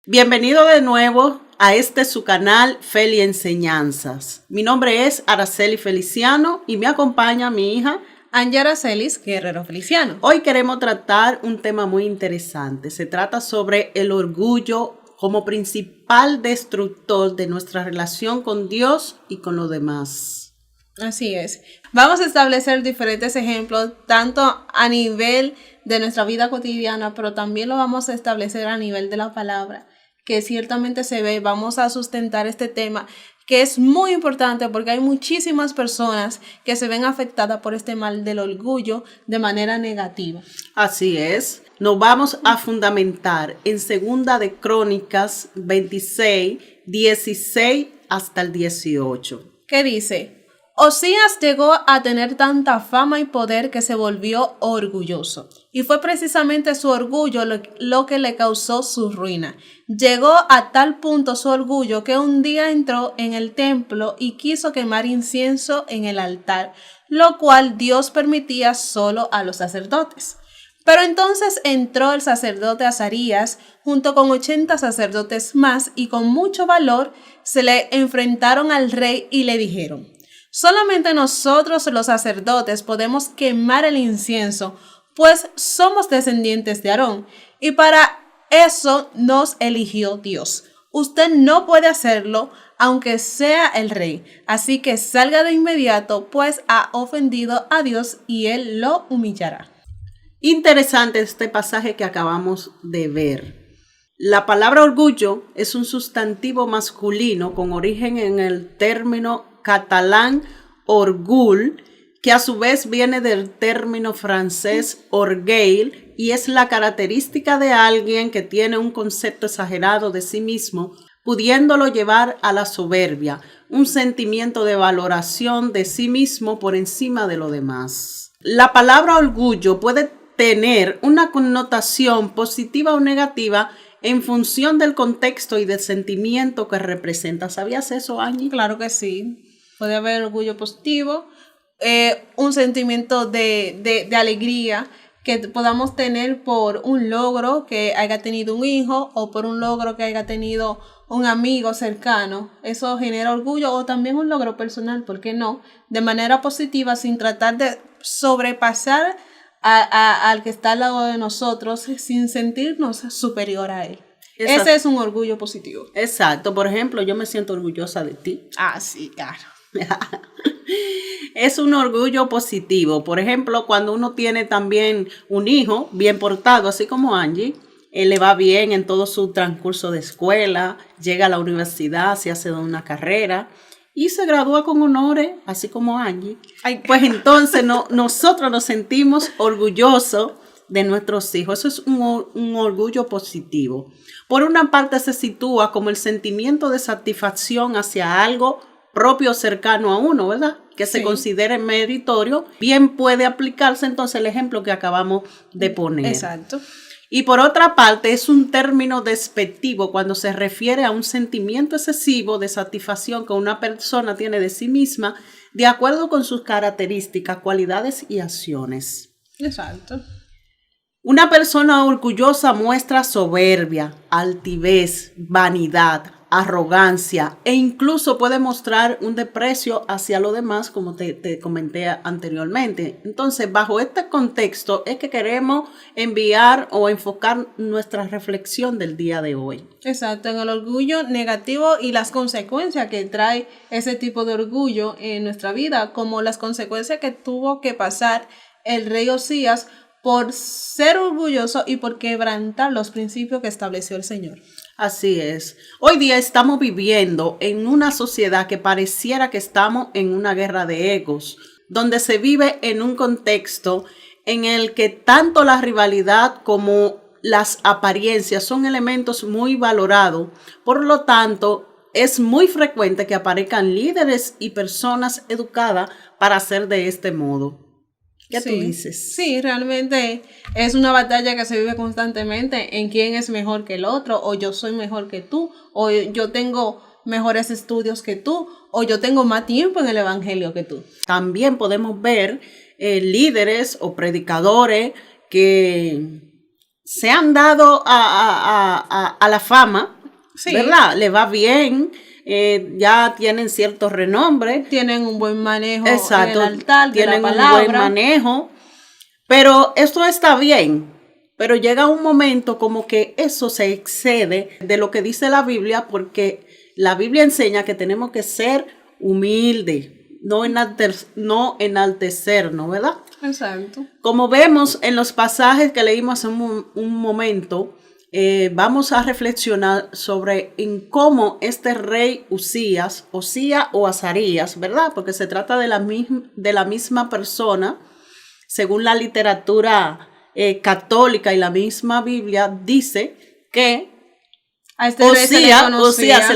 Bienvenido de nuevo a su canal Feli Enseñanzas. Mi nombre es Araceli Feliciano y me acompaña mi hija Angela Celis Guerrero Feliciano. Hoy queremos tratar un tema muy interesante. Se trata sobre el orgullo como principal destructor de nuestra relación con Dios y con los demás. Así es. Vamos a establecer diferentes ejemplos, tanto a nivel de nuestra vida cotidiana, pero también lo vamos a establecer a nivel de la palabra, que ciertamente se ve. Vamos a sustentar este tema, que es muy importante porque hay muchísimas personas que se ven afectadas por este mal del orgullo de manera negativa. Así es. Nos vamos a fundamentar en Segunda de Crónicas 26, 16 hasta el 18. ¿Qué dice? Osías llegó a tener tanta fama y poder que se volvió orgulloso. Y fue precisamente su orgullo lo que le causó su ruina. Llegó a tal punto su orgullo que un día entró en el templo y quiso quemar incienso en el altar, lo cual Dios permitía solo a los sacerdotes. Pero entonces entró el sacerdote Azarías junto con 80 sacerdotes más y con mucho valor se le enfrentaron al rey y le dijeron: solamente nosotros los sacerdotes podemos quemar el incienso, pues somos descendientes de Aarón, y para eso nos eligió Dios. Usted no puede hacerlo, aunque sea el rey, así que salga de inmediato, pues ha ofendido a Dios y él lo humillará. Interesante este pasaje que acabamos de ver. La palabra orgullo es un sustantivo masculino con origen en el término catalán orgull, que a su vez viene del término francés orgueil y es la característica de alguien que tiene un concepto exagerado de sí mismo, pudiéndolo llevar a la soberbia, un sentimiento de valoración de sí mismo por encima de lo demás. La palabra orgullo puede tener una connotación positiva o negativa en función del contexto y del sentimiento que representa. ¿Sabías eso, Angie? Claro que sí. Puede haber orgullo positivo, un sentimiento de alegría que podamos tener por un logro que haya tenido un hijo o por un logro que haya tenido un amigo cercano. Eso genera orgullo, o también un logro personal, ¿por qué no? De manera positiva, sin tratar de sobrepasar al que está al lado de nosotros, sin sentirnos superior a él. Exacto. Ese es un orgullo positivo. Exacto. Por ejemplo, yo me siento orgullosa de ti. Ah, sí, claro. Es un orgullo positivo. Por ejemplo, cuando uno tiene también un hijo bien portado, así como Angie, él le va bien en todo su transcurso de escuela, llega a la universidad, se hace una carrera y se gradúa con honores, así como Angie. Pues entonces nosotros nos sentimos orgullosos de nuestros hijos. Eso es un orgullo positivo. Por una parte se sitúa como el sentimiento de satisfacción hacia algo propio cercano a uno, ¿verdad? Que se considere meritorio. Bien puede aplicarse entonces el ejemplo que acabamos de poner. Exacto. Y por otra parte es un término despectivo cuando se refiere a un sentimiento excesivo de satisfacción que una persona tiene de sí misma de acuerdo con sus características, cualidades y acciones. Exacto. Una persona orgullosa muestra soberbia, altivez, vanidad, arrogancia e incluso puede mostrar un desprecio hacia lo demás, como te comenté anteriormente. Entonces, bajo este contexto es que queremos enviar o enfocar nuestra reflexión del día de hoy. Exacto, en el orgullo negativo y las consecuencias que trae ese tipo de orgullo en nuestra vida, como las consecuencias que tuvo que pasar el rey Osías por ser orgulloso y por quebrantar los principios que estableció el Señor. Así es. Hoy día estamos viviendo en una sociedad que pareciera que estamos en una guerra de egos, donde se vive en un contexto en el que tanto la rivalidad como las apariencias son elementos muy valorados. Por lo tanto, es muy frecuente que aparezcan líderes y personas educadas para hacer de este modo. ¿Qué tú dices? Sí, realmente es una batalla que se vive constantemente en quién es mejor que el otro, o yo soy mejor que tú, o yo tengo mejores estudios que tú, o yo tengo más tiempo en el evangelio que tú. También podemos ver líderes o predicadores que se han dado a la fama, Sí. ¿verdad? Le va bien, ya tienen cierto renombre. Tienen un buen manejo Exacto, en el altar de tienen la un palabra. buen manejo, pero esto está bien. Pero llega un momento como que eso se excede de lo que dice la Biblia, porque la Biblia enseña que tenemos que ser humildes, no enaltecernos, ¿verdad? Exacto. Como vemos en los pasajes que leímos hace un momento, vamos a reflexionar sobre en cómo este rey Usías o Azarías, ¿verdad? Porque se trata de la misma persona, según la literatura católica y la misma Biblia, dice que A este rey Usías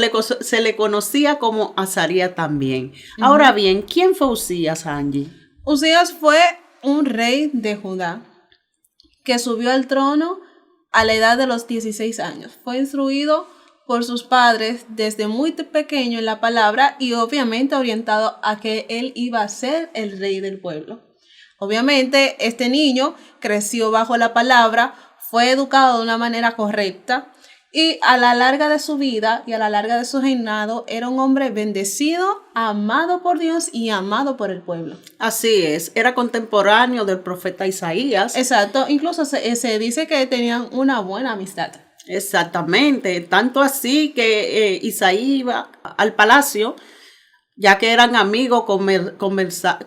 se le conocía como Azarías también. Ahora bien, ¿quién fue Usías, Angie? Usías fue un rey de Judá que subió al trono a la edad de los 16 años. Fue instruido por sus padres desde muy pequeño en la palabra y obviamente orientado a que él iba a ser el rey del pueblo. Obviamente este niño creció bajo la palabra, fue educado de una manera correcta y a la larga de su vida y a la larga de su reinado era un hombre bendecido, amado por Dios y amado por el pueblo. Así es, era contemporáneo del profeta Isaías. Exacto, incluso se dice que tenían una buena amistad. Exactamente, tanto así que Isaías iba al palacio, ya que eran amigos,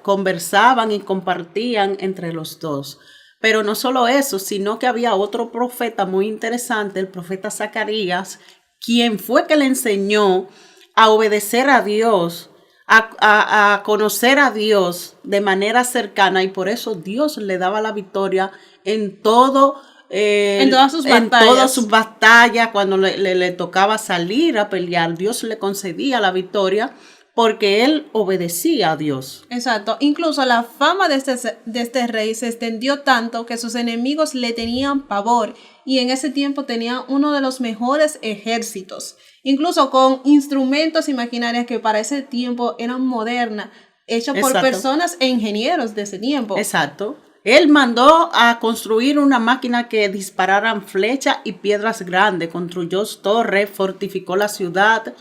conversaban y compartían entre los dos. Pero no solo eso, sino que había otro profeta muy interesante, el profeta Zacarías, quien fue que le enseñó a obedecer a Dios, a conocer a Dios de manera cercana, y por eso Dios le daba la victoria en todo. En todas sus batallas. En todas sus batallas, cuando le tocaba salir a pelear, Dios le concedía la victoria porque él obedecía a Dios. Exacto. Incluso la fama de este rey se extendió tanto que sus enemigos le tenían pavor y en ese tiempo tenía uno de los mejores ejércitos, incluso con instrumentos y maquinarias que para ese tiempo eran modernas, hechos por Exacto. personas e ingenieros de ese tiempo. Exacto. Él mandó a construir una máquina que dispararan flechas y piedras grandes, construyó torres, fortificó la ciudad.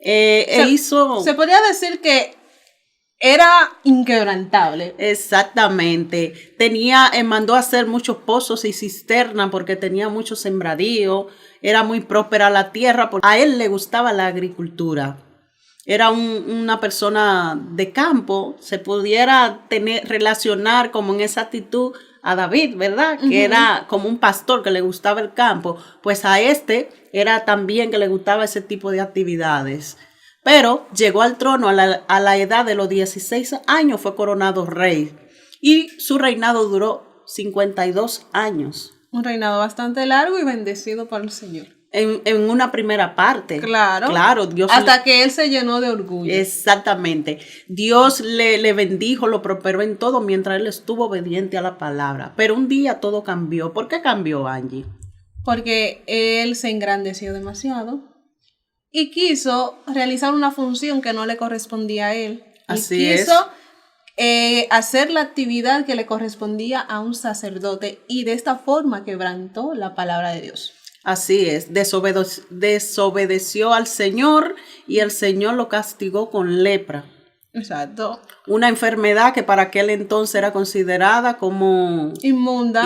Se podría decir que era inquebrantable. Exactamente. Mandó a hacer muchos pozos y cisternas porque tenía mucho sembradío. Era muy próspera la tierra porque a él le gustaba la agricultura. Era una persona de campo, se pudiera relacionar como en esa actitud a David, ¿verdad? Que era como un pastor que le gustaba el campo. Pues a este era también que le gustaba ese tipo de actividades. Pero llegó al trono a la edad de los 16 años, fue coronado rey. Y su reinado duró 52 años. Un reinado bastante largo y bendecido por el Señor. En una primera parte. Claro. Dios hasta que él se llenó de orgullo. Exactamente. Dios le bendijo, lo prosperó en todo mientras él estuvo obediente a la palabra. Pero un día todo cambió. ¿Por qué cambió, Angie? Porque él se engrandeció demasiado y quiso realizar una función que no le correspondía a él. Así es. Quiso hacer la actividad que le correspondía a un sacerdote y de esta forma quebrantó la palabra de Dios. Así es, desobedeció al Señor y el Señor lo castigó con lepra. Exacto. Una enfermedad que para aquel entonces era considerada como inmunda.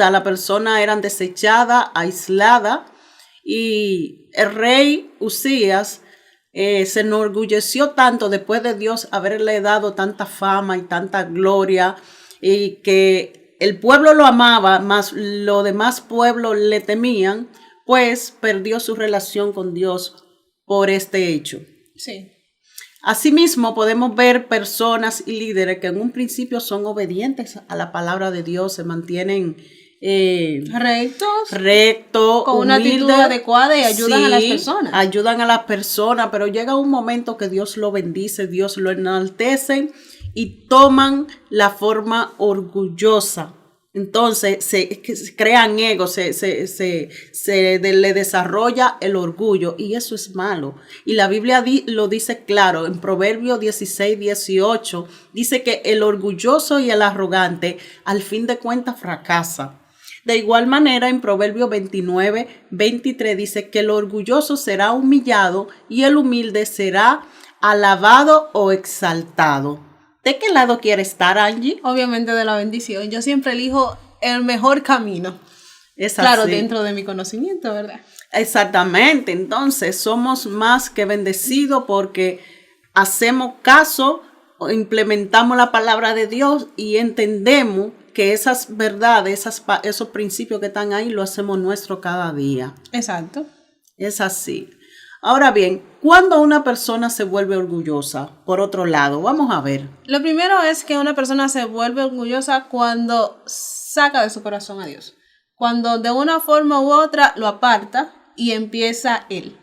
La persona era desechada, aislada, y el rey Usías se enorgulleció tanto después de Dios haberle dado tanta fama y tanta gloria, y que el pueblo lo amaba, más los demás pueblos le temían, pues perdió su relación con Dios por este hecho. Sí. Asimismo, podemos ver personas y líderes que en un principio son obedientes a la palabra de Dios, se mantienen rectos, con una actitud adecuada y ayudan a las personas. Ayudan a las personas, pero llega un momento que Dios lo bendice, Dios lo enaltece y toman la forma orgullosa. Entonces se crean ego, le desarrolla el orgullo y eso es malo. Y la Biblia lo dice claro, en Proverbios 16:18, dice que el orgulloso y el arrogante al fin de cuentas fracasa. De igual manera, en Proverbios 29:23 dice que el orgulloso será humillado y el humilde será alabado o exaltado. ¿De qué lado quiere estar, Angie? Obviamente de la bendición. Yo siempre elijo el mejor camino. Es Claro, así. dentro de mi conocimiento, ¿verdad? Exactamente. Entonces, somos más que bendecidos porque hacemos caso, implementamos la palabra de Dios y entendemos que esas verdades, esos principios que están ahí, lo hacemos nuestro cada día. Exacto. Es así. Ahora bien, ¿cuándo una persona se vuelve orgullosa? Por otro lado, vamos a ver. Lo primero es que una persona se vuelve orgullosa cuando saca de su corazón a Dios. Cuando de una forma u otra lo aparta y empieza él.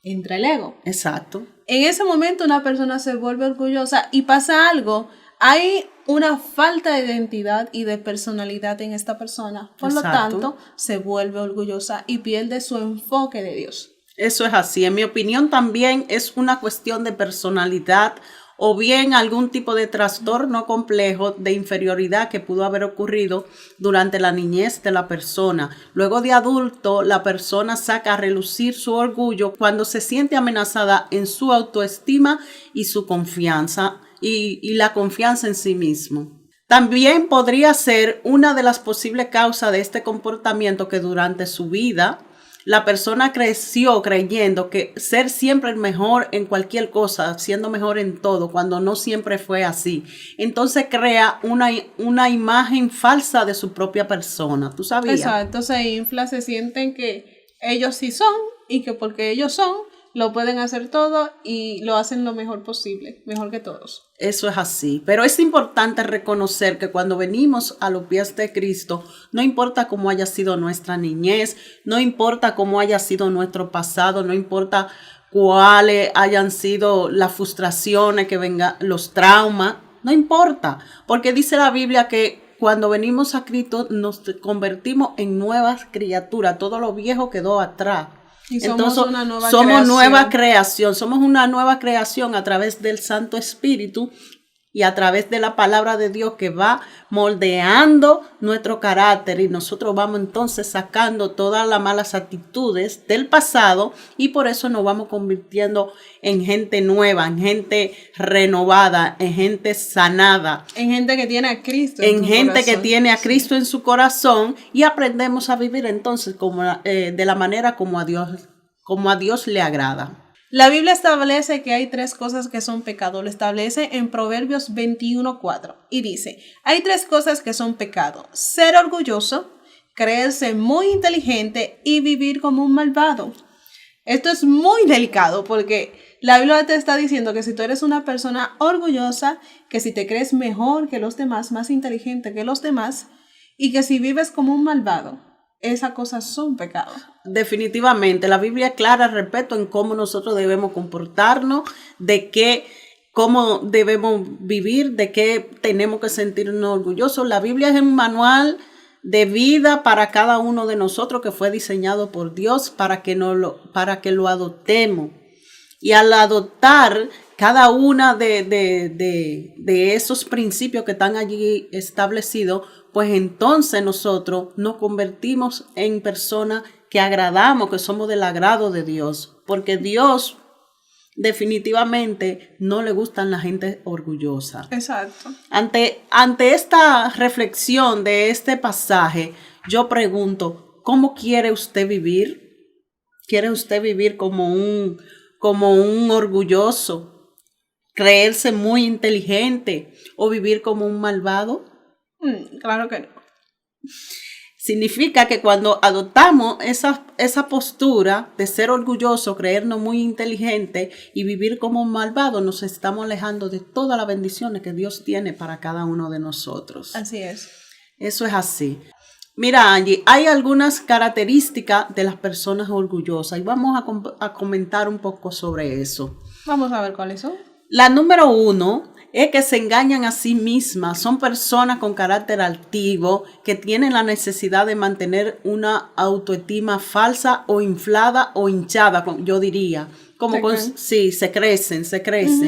Entra el ego. Exacto. En ese momento una persona se vuelve orgullosa y pasa algo. Hay una falta de identidad y de personalidad en esta persona. Por lo tanto, se vuelve orgullosa y pierde su enfoque de Dios. Eso es así. En mi opinión también es una cuestión de personalidad o bien algún tipo de trastorno complejo de inferioridad que pudo haber ocurrido durante la niñez de la persona. Luego de adulto, la persona saca a relucir su orgullo cuando se siente amenazada en su autoestima y su confianza y la confianza en sí mismo. También podría ser una de las posibles causas de este comportamiento que durante su vida la persona creció creyendo que ser siempre el mejor en cualquier cosa, siendo mejor en todo, cuando no siempre fue así. Entonces crea una imagen falsa de su propia persona. ¿Tú sabías? Exacto, se infla, se sienten que ellos sí son y que porque ellos son, lo pueden hacer todo y lo hacen lo mejor posible, mejor que todos. Eso es así, pero es importante reconocer que cuando venimos a los pies de Cristo, no importa cómo haya sido nuestra niñez, no importa cómo haya sido nuestro pasado, no importa cuáles hayan sido las frustraciones que vengan, los traumas, no importa, porque dice la Biblia que cuando venimos a Cristo nos convertimos en nuevas criaturas, todo lo viejo quedó atrás. Y somos una nueva somos creación. nueva creación, somos una nueva creación a través del Santo Espíritu y a través de la palabra de Dios que va moldeando nuestro carácter y nosotros vamos entonces sacando todas las malas actitudes del pasado y por eso nos vamos convirtiendo en gente nueva, en gente renovada, en gente sanada. En gente que tiene a Cristo en gente corazón. Que tiene a Cristo en su corazón y aprendemos a vivir entonces de la manera como a Dios le agrada. La Biblia establece que hay 3 cosas que son pecado. Lo establece en Proverbios 21:4 y dice, hay 3 cosas que son pecado. Ser orgulloso, creerse muy inteligente y vivir como un malvado. Esto es muy delicado porque la Biblia te está diciendo que si tú eres una persona orgullosa, que si te crees mejor que los demás, más inteligente que los demás, y que si vives como un malvado, esas cosas son pecados. Definitivamente, la Biblia aclara respecto en cómo nosotros debemos comportarnos, cómo debemos vivir, de qué tenemos que sentirnos orgullosos. La Biblia es un manual de vida para cada uno de nosotros que fue diseñado por Dios para que lo adoptemos. Y al adoptar cada una de esos principios que están allí establecidos, pues entonces nosotros nos convertimos en personas que agradamos, que somos del agrado de Dios. Porque Dios definitivamente no le gustan la gente orgullosa. Exacto. Ante esta reflexión de este pasaje, yo pregunto, ¿cómo quiere usted vivir? ¿Quiere usted vivir como un orgulloso? ¿Creerse muy inteligente o vivir como un malvado? Claro que no. Significa que cuando adoptamos esa postura de ser orgulloso, creernos muy inteligente y vivir como un malvado, nos estamos alejando de todas las bendiciones que Dios tiene para cada uno de nosotros. Así es. Eso es así. Mira, Angie, hay algunas características de las personas orgullosas y vamos a comentar un poco sobre eso. Vamos a ver cuáles son. La número 1 es que se engañan a sí mismas. Son personas con carácter altivo que tienen la necesidad de mantener una autoestima falsa o inflada o hinchada, yo diría. Sí, se crecen.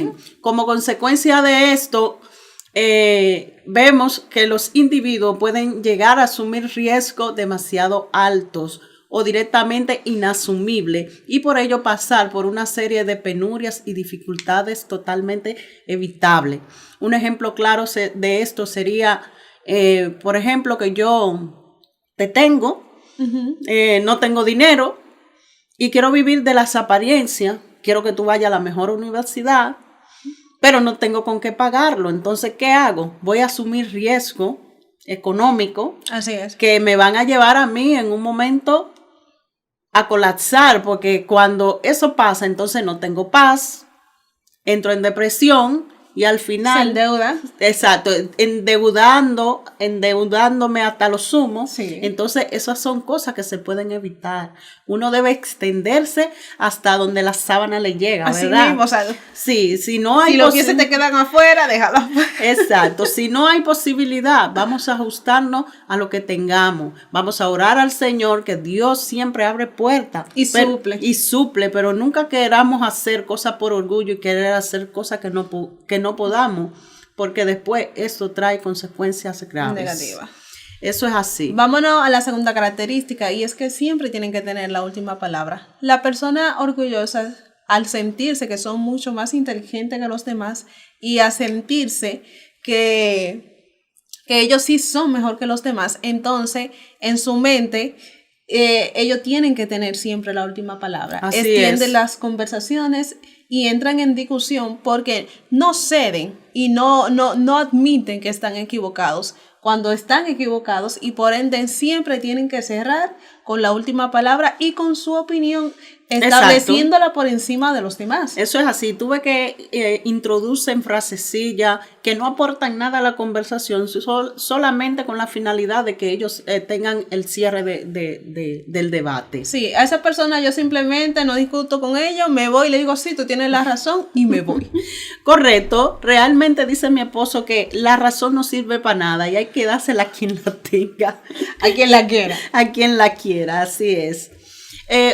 Uh-huh. Como consecuencia de esto, vemos que los individuos pueden llegar a asumir riesgos demasiado altos o directamente inasumibles y por ello pasar por una serie de penurias y dificultades totalmente evitables. Un ejemplo claro de esto sería, por ejemplo, que yo te tengo, no tengo dinero y quiero vivir de las apariencias, quiero que tú vayas a la mejor universidad, pero no tengo con qué pagarlo. Entonces, ¿qué hago? Voy a asumir riesgo económico. Así es. Que me van a llevar a mí en un momento a colapsar, porque cuando eso pasa, entonces no tengo paz, entro en depresión y al final... Se endeuda. Exacto, endeudándome hasta lo sumo. Sí. Entonces, esas son cosas que se pueden evitar. Uno debe extenderse hasta donde la sábana le llega, Así ¿verdad? mismo, o sea, sí, si no hay si los pies se te quedan afuera, déjalo afuera. Exacto, si no hay posibilidad, vamos a ajustarnos a lo que tengamos. Vamos a orar al Señor, que Dios siempre abre puertas. Y suple, pero nunca queramos hacer cosas por orgullo y querer hacer cosas que no podamos, porque después eso trae consecuencias graves. Negativas. Eso es así. Vámonos a la segunda característica, y es que siempre tienen que tener la última palabra. La persona orgullosa, al sentirse que son mucho más inteligentes que los demás y a sentirse que ellos sí son mejor que los demás, entonces en su mente ellos tienen que tener siempre la última palabra. Extienden las conversaciones y entran en discusión porque no ceden y no admiten que están equivocados cuando están equivocados, y por ende siempre tienen que cerrar con la última palabra y con su opinión, estableciéndola Exacto. Por encima de los demás. Eso es así. Tuve que introducen frasecillas que no aportan nada a la conversación, solamente con la finalidad de que ellos tengan el cierre del debate. Sí, a esa persona yo simplemente no discuto con ellos, me voy y le digo, sí, tú tienes la razón, y me voy. Correcto. Realmente dice mi esposo que la razón no sirve para nada y hay que dársela a quien la tenga. A quien la quiera. A quien la quiera, así es.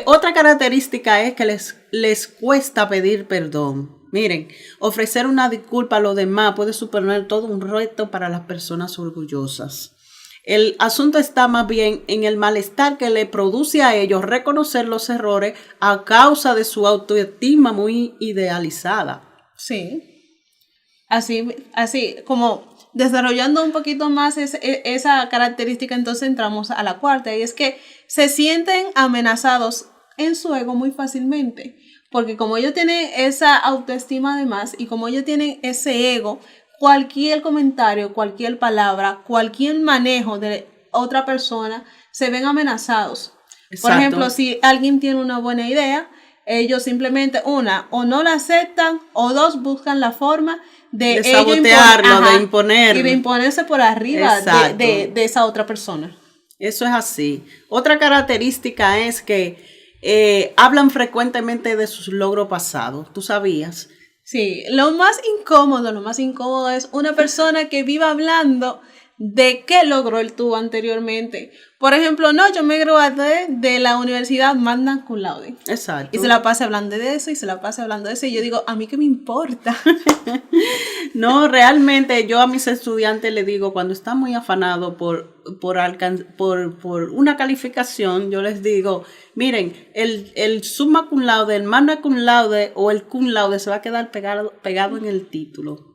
Otra característica es que les cuesta pedir perdón. Miren, ofrecer una disculpa a los demás puede suponer todo un reto para las personas orgullosas. El asunto está más bien en el malestar que le produce a ellos reconocer los errores a causa de su autoestima muy idealizada. Sí, así como desarrollando un poquito más esa característica, entonces entramos a la cuarta, y es que se sienten amenazados en su ego muy fácilmente, porque como ellos tienen esa autoestima de más y como ellos tienen ese ego, cualquier comentario, cualquier palabra, cualquier manejo de otra persona, se ven amenazados. Exacto. Por ejemplo, si alguien tiene una buena idea, ellos simplemente, una, o no la aceptan, o dos, buscan la forma de sabotearlo, de imponerlo. Y de imponerse por arriba de esa otra persona. Eso es así. Otra característica es que hablan frecuentemente de sus logros pasados. ¿Tú sabías? Sí, lo más incómodo es una persona que viva hablando de qué logró él tuvo anteriormente. Por ejemplo, no, yo me gradué de la universidad magna cum laude. Exacto. Y se la pasa hablando de eso, y yo digo, ¿a mí qué me importa? No, realmente yo a mis estudiantes les digo, cuando están muy afanados por una calificación, yo les digo, miren, el summa cum laude, el magna cum laude o el cum laude se va a quedar pegado en el título.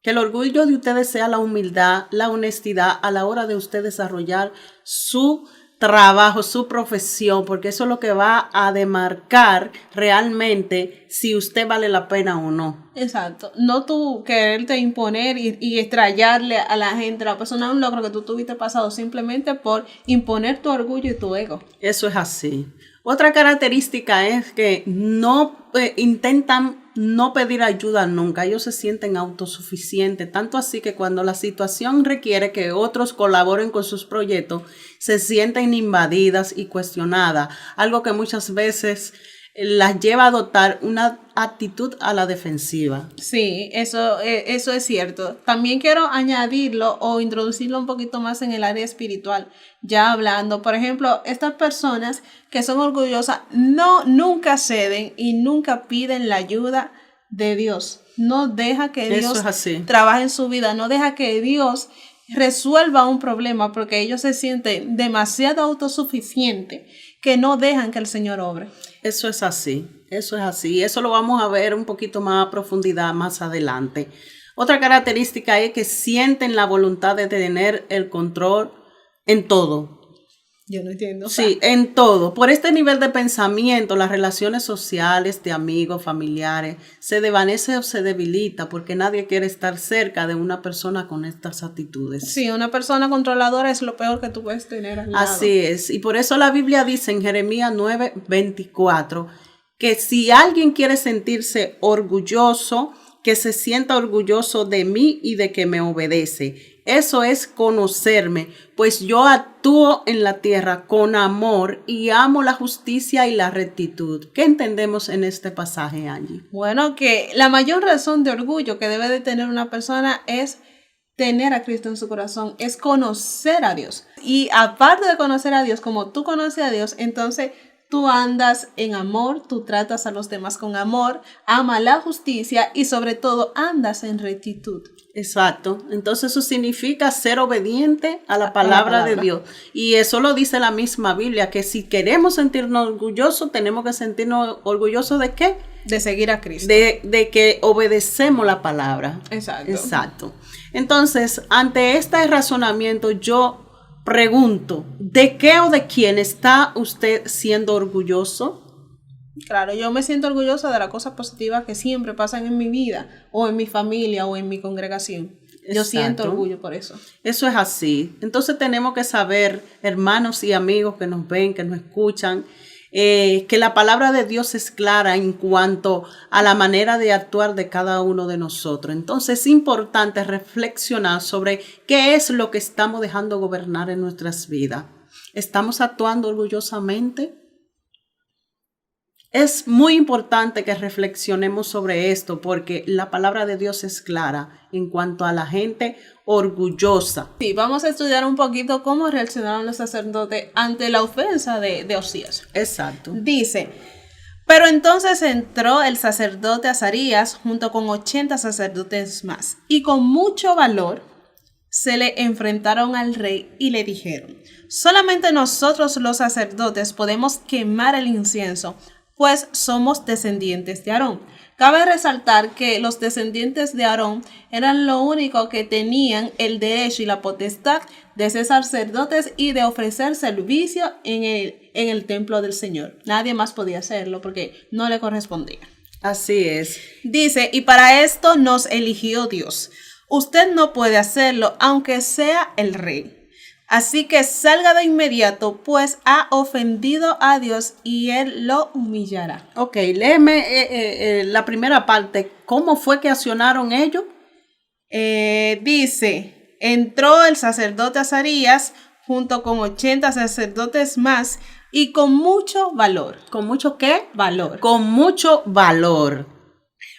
Que el orgullo de ustedes sea la humildad, la honestidad a la hora de usted desarrollar su trabajo, su profesión, porque eso es lo que va a demarcar realmente si usted vale la pena o no. Exacto. No tú quererte imponer y estrellarle a la gente, a la persona, un logro que tú tuviste pasado simplemente por imponer tu orgullo y tu ego. Eso es así. Otra característica es que no intentan no pedir ayuda nunca. Ellos se sienten autosuficientes, tanto así que cuando la situación requiere que otros colaboren con sus proyectos, se sienten invadidas y cuestionadas, algo que muchas veces las lleva a adoptar una actitud a la defensiva. Sí, eso es cierto. También quiero añadirlo o introducirlo un poquito más en el área espiritual. Ya hablando, por ejemplo, estas personas que son orgullosas nunca ceden y nunca piden la ayuda de Dios. No deja que Eso Dios es así. trabaje en su vida. No deja que Dios resuelva un problema porque ellos se sienten demasiado autosuficientes que no dejan que el Señor obre. Eso es así, eso es así. Eso lo vamos a ver un poquito más a profundidad más adelante. Otra característica es que sienten la voluntad de tener el control en todo. Yo no entiendo. Sí, en todo. Por este nivel de pensamiento, las relaciones sociales de amigos, familiares, se desvanece o se debilita porque nadie quiere estar cerca de una persona con estas actitudes. Sí, una persona controladora es lo peor que tú puedes tener al lado. Así es. Y por eso la Biblia dice en Jeremías 9:24 que si alguien quiere sentirse orgulloso, que se sienta orgulloso de mí y de que me obedece. Eso es conocerme, pues yo actúo en la tierra con amor y amo la justicia y la rectitud. ¿Qué entendemos en este pasaje, Angie? Bueno, que la mayor razón de orgullo que debe de tener una persona es tener a Cristo en su corazón, es conocer a Dios. Y aparte de conocer a Dios, como tú conoces a Dios, entonces tú andas en amor, tú tratas a los demás con amor, ama la justicia y sobre todo andas en rectitud. Exacto. Entonces eso significa ser obediente a la palabra de Dios. Y eso lo dice la misma Biblia, que si queremos sentirnos orgullosos, tenemos que sentirnos orgullosos ¿de qué? De seguir a Cristo. De que obedecemos la palabra. Exacto. Exacto. Entonces, ante este razonamiento, yo pregunto, ¿de qué o de quién está usted siendo orgulloso? Claro, yo me siento orgullosa de las cosas positivas que siempre pasan en mi vida, o en mi familia, o en mi congregación. Yo siento orgullo por eso. Eso es así. Entonces tenemos que saber, hermanos y amigos que nos ven, que nos escuchan, que la palabra de Dios es clara en cuanto a la manera de actuar de cada uno de nosotros. Entonces es importante reflexionar sobre qué es lo que estamos dejando gobernar en nuestras vidas. ¿Estamos actuando orgullosamente? Es muy importante que reflexionemos sobre esto porque la palabra de Dios es clara en cuanto a la gente orgullosa. Sí, vamos a estudiar un poquito cómo reaccionaron los sacerdotes ante la ofensa de Osías. Exacto. Dice, pero entonces entró el sacerdote Azarías junto con 80 sacerdotes más y con mucho valor se le enfrentaron al rey y le dijeron, solamente nosotros los sacerdotes podemos quemar el incienso, pues somos descendientes de Aarón. Cabe resaltar que los descendientes de Aarón eran lo único que tenían el derecho y la potestad de ser sacerdotes y de ofrecer servicio en el templo del Señor. Nadie más podía hacerlo porque no le correspondía. Así es. Dice, y para esto nos eligió Dios. Usted no puede hacerlo aunque sea el rey. Así que salga de inmediato, pues ha ofendido a Dios y Él lo humillará. Ok, léeme la primera parte. ¿Cómo fue que accionaron ellos? Dice, entró el sacerdote Azarías junto con 80 sacerdotes más y con mucho valor. ¿Con mucho qué? Valor. Con mucho valor.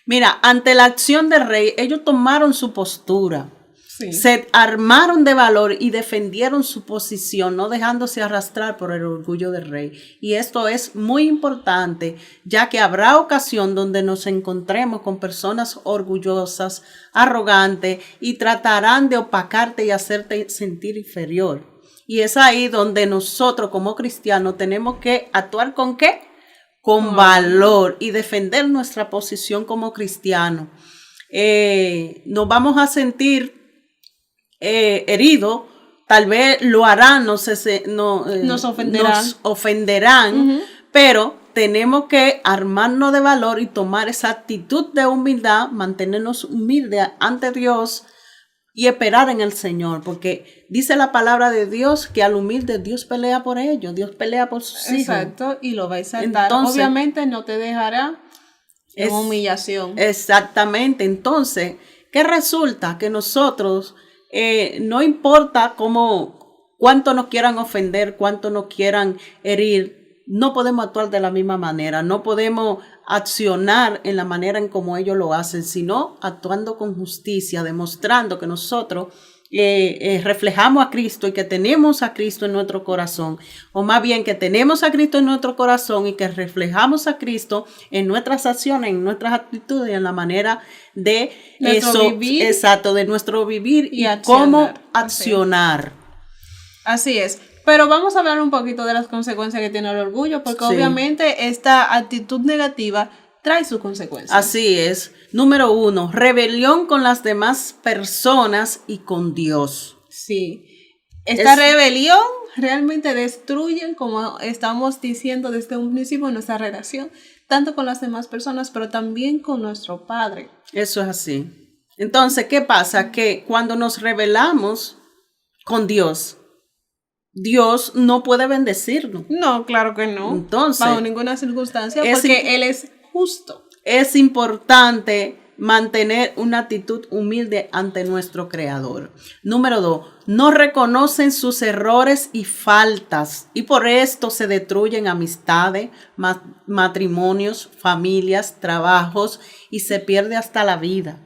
Mira, ante la acción del rey, ellos tomaron su postura. Sí. Se armaron de valor y defendieron su posición, no dejándose arrastrar por el orgullo del rey. Y esto es muy importante, ya que habrá ocasión donde nos encontremos con personas orgullosas, arrogantes, y tratarán de opacarte y hacerte sentir inferior. Y es ahí donde nosotros como cristianos tenemos que actuar ¿con qué? Con valor y defender nuestra posición como cristianos. Nos vamos a sentir herido, tal vez lo harán, nos ofenderán, pero tenemos que armarnos de valor y tomar esa actitud de humildad, mantenernos humildes ante Dios y esperar en el Señor, porque dice la palabra de Dios que al humilde Dios pelea por ellos, Dios pelea por sus hijos. Exacto, y lo va a exaltar. Entonces, obviamente no te dejará en humillación. Exactamente, entonces, ¿qué resulta? Que nosotros no importa cuánto nos quieran ofender, cuánto nos quieran herir, no podemos actuar de la misma manera, no podemos accionar en la manera en como ellos lo hacen, sino actuando con justicia, demostrando que nosotros reflejamos a Cristo y que tenemos a Cristo en nuestro corazón, o más bien que tenemos a Cristo en nuestro corazón y que reflejamos a Cristo en nuestras acciones, en nuestras actitudes, en la manera de vivir, exacto, de nuestro vivir y accionar. cómo accionar. Así es. Pero vamos a hablar un poquito de las consecuencias que tiene el orgullo, porque obviamente esta actitud negativa trae sus consecuencias. Así es. Número 1, rebelión con las demás personas y con Dios. Sí. Esta rebelión realmente destruye, como estamos diciendo desde un principio, nuestra relación, tanto con las demás personas, pero también con nuestro Padre. Eso es así. Entonces, ¿qué pasa? Que cuando nos rebelamos con Dios, Dios no puede bendecirnos. No, claro que no. Entonces, bajo ninguna circunstancia, porque Él es justo. Es importante mantener una actitud humilde ante nuestro Creador. Número 2, no reconocen sus errores y faltas y por esto se destruyen amistades, matrimonios, familias, trabajos y se pierde hasta la vida.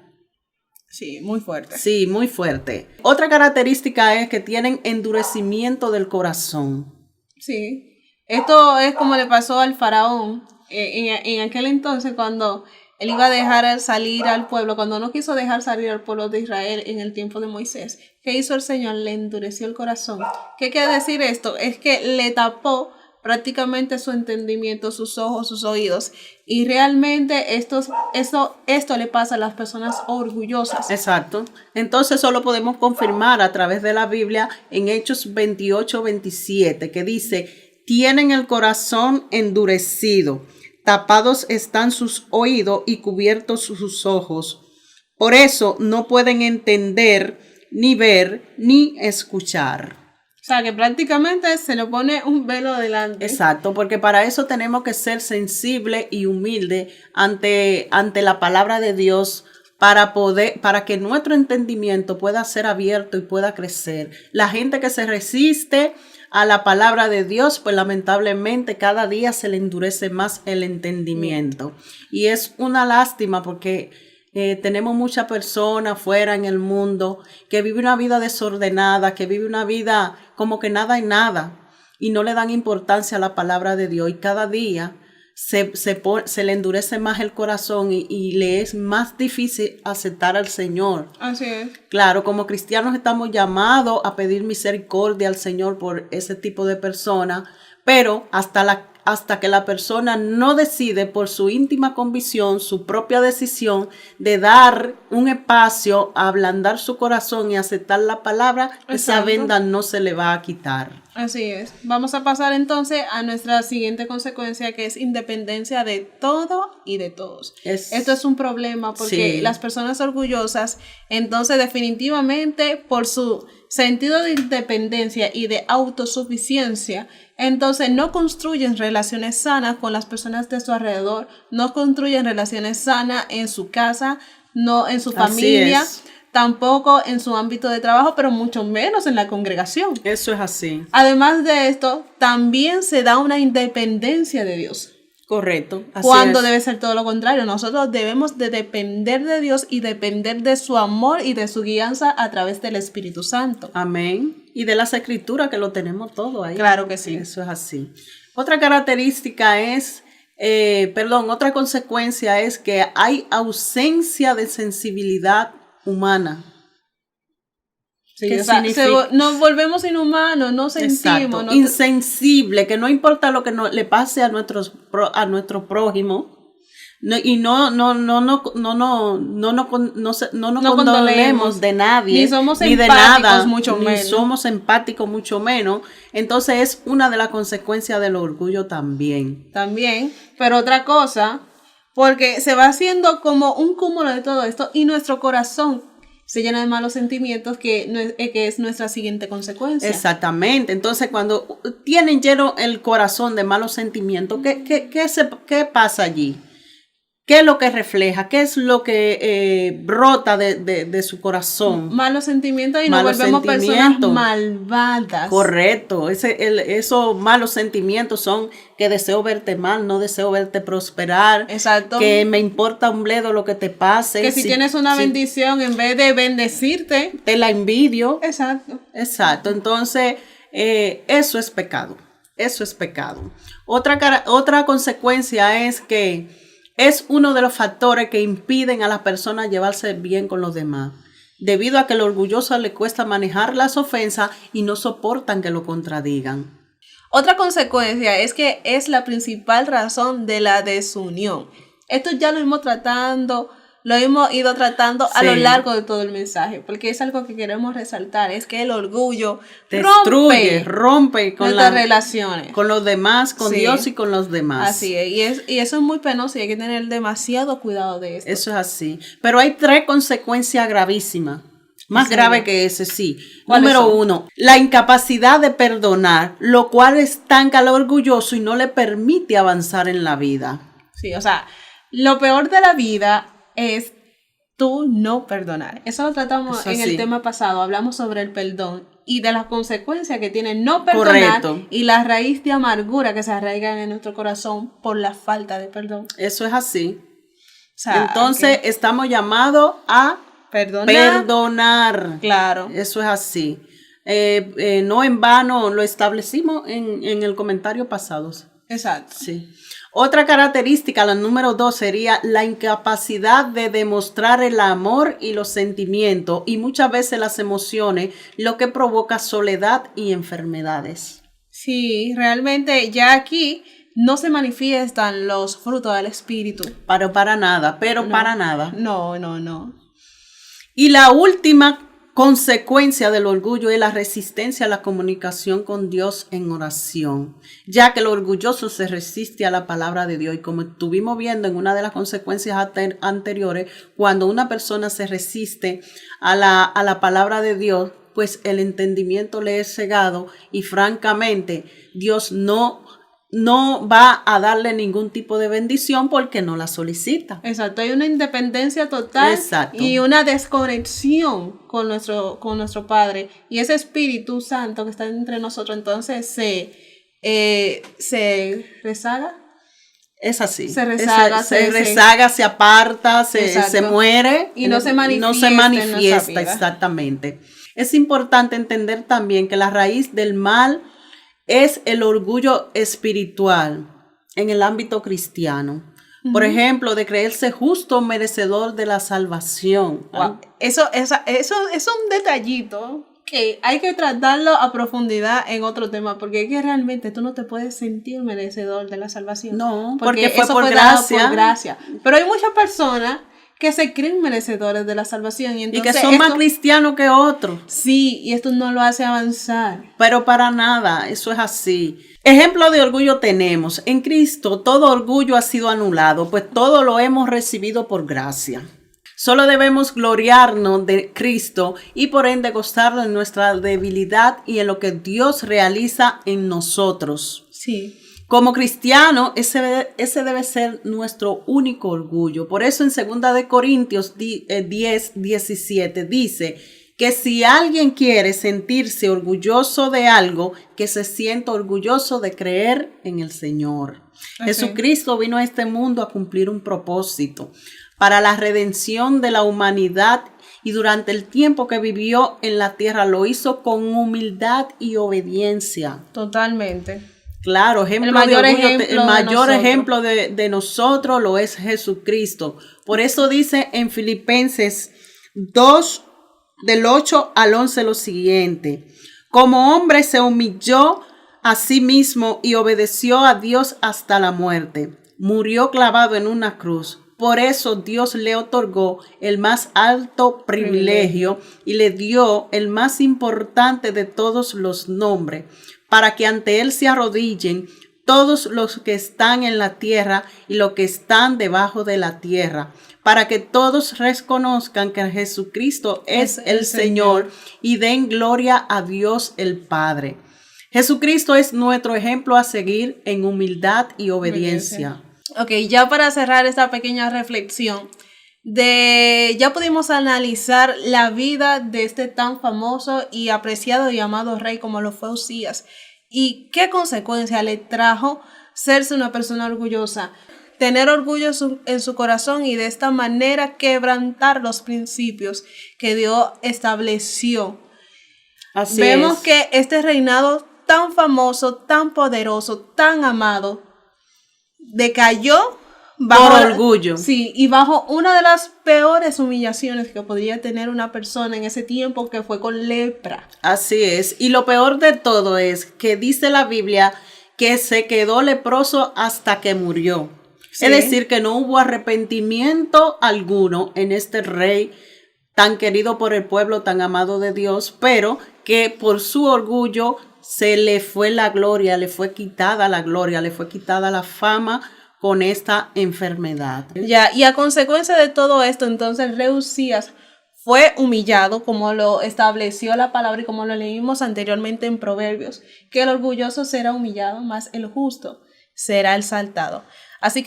Sí, muy fuerte. Sí, muy fuerte. Otra característica es que tienen endurecimiento del corazón. Sí, esto es como le pasó al faraón en aquel entonces cuando él iba a dejar salir al pueblo, cuando no quiso dejar salir al pueblo de Israel en el tiempo de Moisés. ¿Qué hizo el Señor? Le endureció el corazón. ¿Qué quiere decir esto? Es que le tapó prácticamente su entendimiento, sus ojos, sus oídos. Y realmente esto le pasa a las personas orgullosas. Exacto. Entonces eso lo podemos confirmar a través de la Biblia en Hechos 28-27, que dice, tienen el corazón endurecido, tapados están sus oídos y cubiertos sus ojos. Por eso no pueden entender, ni ver, ni escuchar. O sea, que prácticamente se le pone un velo delante. Exacto, porque para eso tenemos que ser sensibles y humildes ante la palabra de Dios para que nuestro entendimiento pueda ser abierto y pueda crecer. La gente que se resiste a la palabra de Dios, pues lamentablemente cada día se le endurece más el entendimiento. Y es una lástima porque tenemos muchas personas fuera en el mundo que viven una vida desordenada, que viven una vida como que nada y nada, y no le dan importancia a la palabra de Dios. Y cada día se le endurece más el corazón y le es más difícil aceptar al Señor. Así es. Claro, como cristianos estamos llamados a pedir misericordia al Señor por ese tipo de personas, pero hasta que la persona no decide por su íntima convicción, su propia decisión de dar un espacio a ablandar su corazón y aceptar la palabra, esa venda no se le va a quitar. Así es. Vamos a pasar entonces a nuestra siguiente consecuencia, que es independencia de todo y de todos. Esto es un problema porque las personas orgullosas, entonces definitivamente por su sentido de independencia y de autosuficiencia, entonces no construyen relaciones sanas con las personas de su alrededor, no construyen relaciones sanas en su casa, no en su familia, tampoco en su ámbito de trabajo, pero mucho menos en la congregación. Eso es así. Además de esto, también se da una independencia de Dios. Correcto. Cuando debe ser todo lo contrario. Nosotros debemos de depender de Dios y depender de su amor y de su guianza a través del Espíritu Santo. Amén. Y de las Escrituras, que lo tenemos todo ahí. Claro que sí. Eso es así. Otra característica es, otra consecuencia es que hay ausencia de sensibilidad humana. Sí, nos volvemos inhumanos, no sentimos. Exacto. Insensible, que no importa lo que le pase a nuestro prójimo, no nos condolemos de nadie, ni somos ni empáticos, de nada, mucho menos. Ni somos empáticos, mucho menos. Entonces es una de las consecuencias del orgullo también. También, pero otra cosa, porque se va haciendo como un cúmulo de todo esto y nuestro corazón se llena de malos sentimientos, que es nuestra siguiente consecuencia. Exactamente. Entonces, cuando tienen lleno el corazón de malos sentimientos, ¿qué pasa allí? ¿qué es lo que refleja? ¿Qué es lo que brota de su corazón? Malos sentimientos y Malos nos volvemos personas sentimientos. malvadas. Correcto, esos malos sentimientos son que deseo verte mal, no deseo verte prosperar. Exacto. Que me importa un bledo lo que te pase. Que si tienes una bendición, en vez de bendecirte, te la envidio. Exacto. Exacto, entonces eso es pecado. Eso es pecado. Otra consecuencia es que es uno de los factores que impiden a las personas llevarse bien con los demás, debido a que al orgulloso le cuesta manejar las ofensas y no soportan que lo contradigan. Otra consecuencia es que es la principal razón de la desunión. Esto ya lo hemos ido tratando a lo largo de todo el mensaje, porque es algo que queremos resaltar, es que el orgullo rompe con las relaciones, con los demás, con Dios y con los demás. Así es, y eso es muy penoso y hay que tener demasiado cuidado de esto. Eso es así, pero hay 3 consecuencias gravísimas, más grave que ese, sí. Número 1, la incapacidad de perdonar, lo cual estanca al orgulloso y no le permite avanzar en la vida. Sí, o sea, lo peor de la vida es tú no perdonar. Eso lo tratamos en el tema pasado. Hablamos sobre el perdón y de las consecuencias que tiene no perdonar. Correcto. Y la raíz de amargura que se arraiga en nuestro corazón por la falta de perdón. Eso es así. O sea, entonces estamos llamados a perdonar. Claro. Eso es así. No en vano lo establecimos en el comentario pasado. Exacto. Sí. Otra característica, la número 2, sería la incapacidad de demostrar el amor y los sentimientos y muchas veces las emociones, lo que provoca soledad y enfermedades. Sí, realmente ya aquí no se manifiestan los frutos del espíritu. Para nada. No. Y la última consecuencia del orgullo es la resistencia a la comunicación con Dios en oración, ya que el orgulloso se resiste a la palabra de Dios. Y como estuvimos viendo en una de las consecuencias anteriores, cuando una persona se resiste a la palabra de Dios, pues el entendimiento le es cegado y francamente Dios no va a darle ningún tipo de bendición porque no la solicita. Exacto, hay una independencia total. Exacto. Y una desconexión con nuestro Padre. Y ese Espíritu Santo que está entre nosotros, entonces se rezaga. Es así. Se rezaga, se aparta, se muere. Y no se manifiesta. Exactamente. Es importante entender también que la raíz del mal es el orgullo espiritual en el ámbito cristiano. Uh-huh. Por ejemplo, de creerse justo merecedor de la salvación. Wow. Eso es un detallito que hay que tratarlo a profundidad en otro tema, porque es que realmente tú no te puedes sentir merecedor de la salvación. No, porque fue por gracia. Pero hay muchas personas que se creen merecedores de la salvación. Y que son más cristianos que otros. Sí, y esto no lo hace avanzar. Pero para nada, eso es así. Ejemplo de orgullo tenemos. En Cristo todo orgullo ha sido anulado, pues todo lo hemos recibido por gracia. Solo debemos gloriarnos de Cristo y por ende gozar de nuestra debilidad y en lo que Dios realiza en nosotros. Sí. Como cristiano, ese debe ser nuestro único orgullo. Por eso en 2 de Corintios 10:17 dice que si alguien quiere sentirse orgulloso de algo, que se sienta orgulloso de creer en el Señor. Okay. Jesucristo vino a este mundo a cumplir un propósito para la redención de la humanidad y durante el tiempo que vivió en la tierra lo hizo con humildad y obediencia. Totalmente. Claro, el mayor ejemplo de nosotros lo es Jesucristo. Por eso dice en Filipenses 2, del 8 al 11 lo siguiente: como hombre se humilló a sí mismo y obedeció a Dios hasta la muerte. Murió clavado en una cruz. Por eso Dios le otorgó el más alto privilegio y le dio el más importante de todos los nombres, para que ante él se arrodillen todos los que están en la tierra y los que están debajo de la tierra, para que todos reconozcan que Jesucristo es el Señor y den gloria a Dios el Padre. Jesucristo es nuestro ejemplo a seguir en humildad y obediencia. Ok, ya para cerrar esta pequeña reflexión, ya pudimos analizar la vida de este tan famoso y apreciado y amado rey como lo fue Usías y qué consecuencia le trajo serse una persona orgullosa, tener orgullo en su corazón y de esta manera quebrantar los principios que Dios estableció. Así Vemos es. que este reinado tan famoso, tan poderoso, tan amado, decayó Por orgullo. Sí, y bajo una de las peores humillaciones que podría tener una persona en ese tiempo, que fue con lepra. Así es. Y lo peor de todo es que dice la Biblia que se quedó leproso hasta que murió. Sí. Es decir, que no hubo arrepentimiento alguno en este rey tan querido por el pueblo, tan amado de Dios, pero que por su orgullo se le fue la gloria, le fue quitada la gloria, le fue quitada la fama con esta enfermedad. Ya, y a consecuencia de todo esto, entonces el rey Usías fue humillado, como lo estableció la palabra y como lo leímos anteriormente en Proverbios, que el orgulloso será humillado, mas el justo será exaltado. Así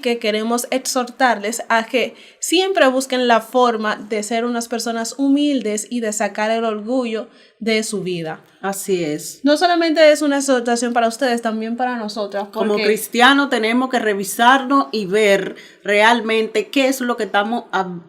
que queremos exhortarles a que siempre busquen la forma de ser unas personas humildes y de sacar el orgullo de su vida. Así es. No solamente es una exhortación para ustedes, también para nosotras. Como cristianos tenemos que revisarnos y ver realmente qué es lo que estamos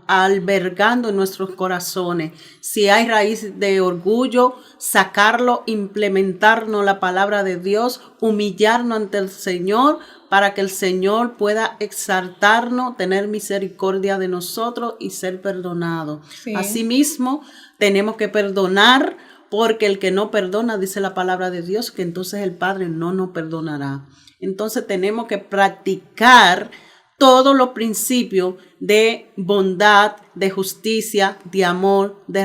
albergando en nuestros corazones. Si hay raíz de orgullo, sacarlo, implementarnos la palabra de Dios, humillarnos ante el Señor para que el Señor pueda exaltarnos, tener misericordia de nosotros y ser perdonados. Sí. Asimismo, tenemos que perdonar, porque el que no perdona, dice la palabra de Dios, que entonces el Padre no nos perdonará. Entonces tenemos que practicar todos los principios de bondad, de justicia, de amor, de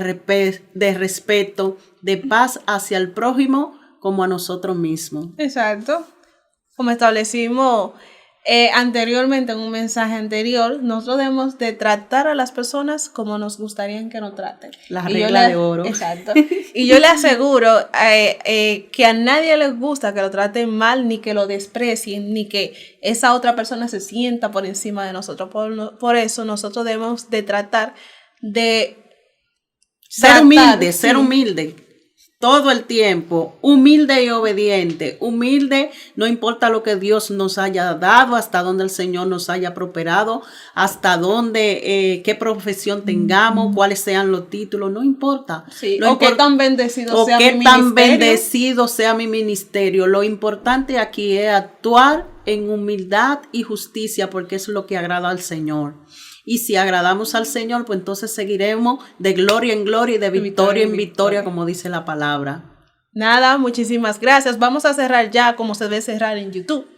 respeto, de paz hacia el prójimo como a nosotros mismos. Exacto. Como establecimos anteriormente en un mensaje anterior, nosotros debemos de tratar a las personas como nos gustaría que nos traten. La regla de oro. Exacto. Y yo le aseguro que a nadie le gusta que lo traten mal, ni que lo desprecien, ni que esa otra persona se sienta por encima de nosotros. Por eso nosotros debemos de tratar de ser humilde. Todo el tiempo, humilde y obediente, humilde, no importa lo que Dios nos haya dado, hasta donde el Señor nos haya prosperado, hasta donde, qué profesión tengamos, cuáles sean los títulos, no importa. Sí, o qué tan bendecido sea mi ministerio. O qué tan bendecido sea mi ministerio. Lo importante aquí es actuar en humildad y justicia, porque es lo que agrada al Señor. Y si agradamos al Señor, pues entonces seguiremos de gloria en gloria y de victoria en victoria, como dice la palabra. Nada, muchísimas gracias. Vamos a cerrar ya como se debe cerrar en YouTube.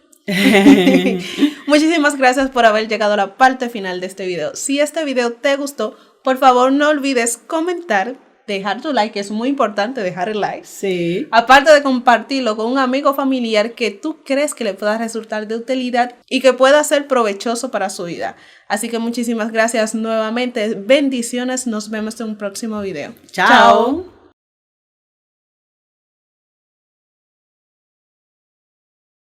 Muchísimas gracias por haber llegado a la parte final de este video. Si este video te gustó, por favor no olvides comentar, dejar tu like, es muy importante dejar el like. Sí. Aparte de compartirlo con un amigo familiar que tú crees que le pueda resultar de utilidad y que pueda ser provechoso para su vida. Así que muchísimas gracias nuevamente. Bendiciones. Nos vemos en un próximo video. Chao.